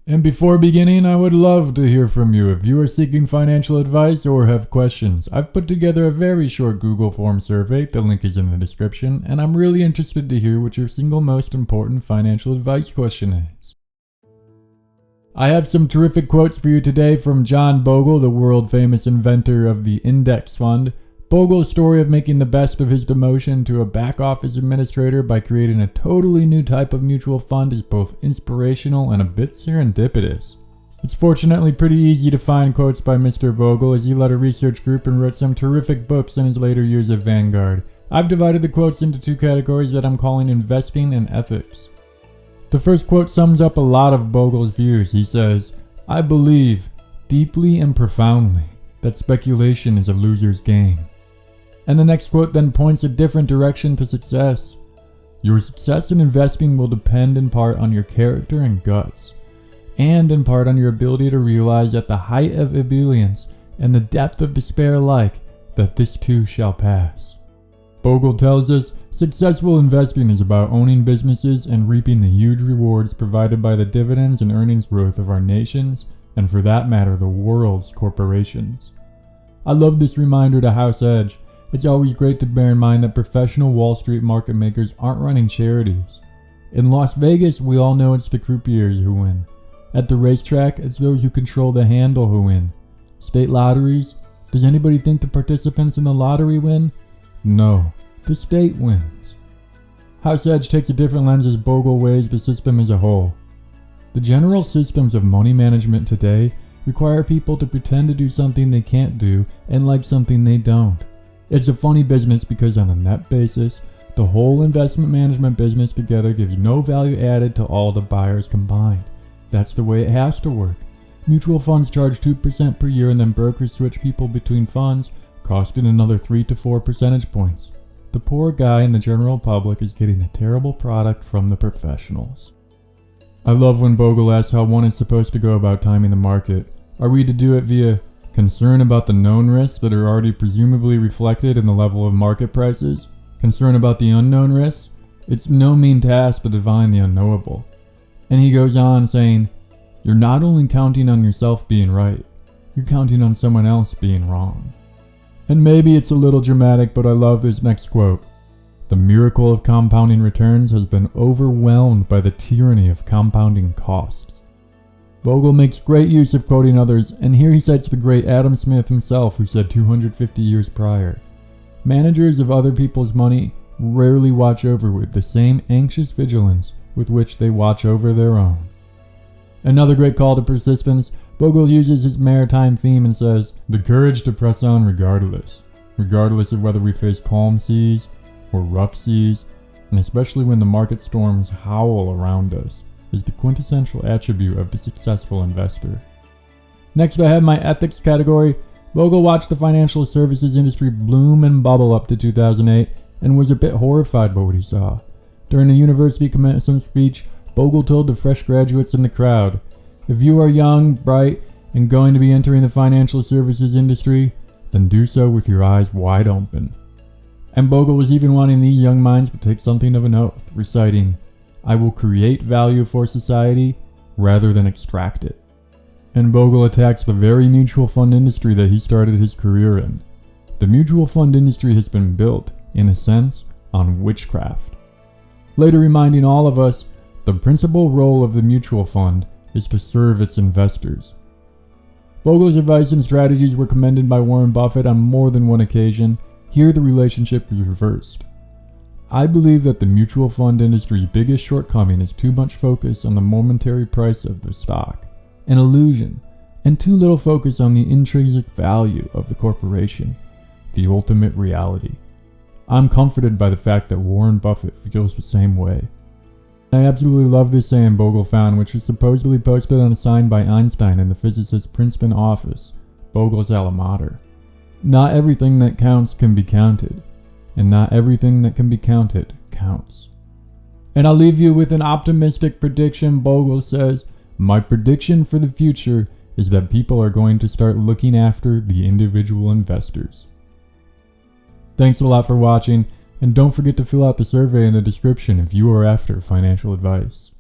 And before beginning, I would love to hear from you if you are seeking financial advice or have questions. I've put together a very short Google form survey, the link is in the description, and I'm really interested to hear what your single most important financial advice question is. I have some terrific quotes for you today from John Bogle, the world famous inventor of the index fund. Bogle's story of making the best of his demotion to a back office administrator by creating a totally new type of mutual fund is both inspirational and a bit serendipitous. It's fortunately pretty easy to find quotes by Mr. Bogle, as he led a research group and wrote some terrific books in his later years at Vanguard. I've divided the quotes into two categories that I'm calling investing and ethics. The first quote sums up a lot of Bogle's views. He says, "I believe, deeply and profoundly, that speculation is a loser's game." And the next quote then points a different direction to success. "Your success in investing will depend in part on your character and guts, and in part on your ability to realize at the height of ebullience and the depth of despair alike that this too shall pass." Bogle tells us successful investing is about owning businesses and reaping the huge rewards provided by the dividends and earnings growth of our nations, and for that matter the world's corporations. I love this reminder to house edge. It's always great to bear in mind that professional Wall Street market makers aren't running charities. In Las Vegas, we all know it's the croupiers who win. At the racetrack, it's those who control the handle who win. State lotteries, does anybody think the participants in the lottery win? No, the state wins. House Edge takes a different lens as Bogle weighs the system as a whole. The general systems of money management today require people to pretend to do something they can't do and like something they don't. It's a funny business because on a net basis, the whole investment management business together gives no value added to all the buyers combined. That's the way it has to work. Mutual funds charge 2% per year and then brokers switch people between funds, costing another 3 to 4 percentage points. The poor guy in the general public is getting a terrible product from the professionals. I love when Bogle asks how one is supposed to go about timing the market. Are we to do it via concern about the known risks that are already presumably reflected in the level of market prices? Concern about the unknown risks? It's no mean task to divine the unknowable. And he goes on saying, "You're not only counting on yourself being right, you're counting on someone else being wrong." And maybe it's a little dramatic, but I love this next quote. "The miracle of compounding returns has been overwhelmed by the tyranny of compounding costs." Bogle makes great use of quoting others, and here he cites the great Adam Smith himself, who said 250 years prior, "Managers of other people's money rarely watch over with the same anxious vigilance with which they watch over their own." Another great call to persistence, Bogle uses his maritime theme and says, "The courage to press on regardless of whether we face calm seas or rough seas, and especially when the market storms howl around us, is the quintessential attribute of the successful investor." Next, I have my ethics category. Bogle watched the financial services industry bloom and bubble up to 2008 and was a bit horrified by what he saw. During a university commencement speech, Bogle told the fresh graduates in the crowd, "If you are young, bright, and going to be entering the financial services industry, then do so with your eyes wide open." And Bogle was even wanting these young minds to take something of an oath, reciting, "I will create value for society rather than extract it." And Bogle attacks the very mutual fund industry that he started his career in. The mutual fund industry has been built, in a sense, on witchcraft. Later reminding all of us, the principal role of the mutual fund is to serve its investors. Bogle's advice and strategies were commended by Warren Buffett on more than one occasion. Here the relationship is reversed. I believe that the mutual fund industry's biggest shortcoming is too much focus on the momentary price of the stock, an illusion, and too little focus on the intrinsic value of the corporation, the ultimate reality. I'm comforted by the fact that Warren Buffett feels the same way. I absolutely love this saying Bogle found, which was supposedly posted on a sign by Einstein in the physicist's Princeton office, Bogle's alma mater. "Not everything that counts can be counted, and not everything that can be counted counts." And I'll leave you with an optimistic prediction. Bogle says, "My prediction for the future is that people are going to start looking after the individual investors." Thanks a lot for watching, and don't forget to fill out the survey in the description if you are after financial advice.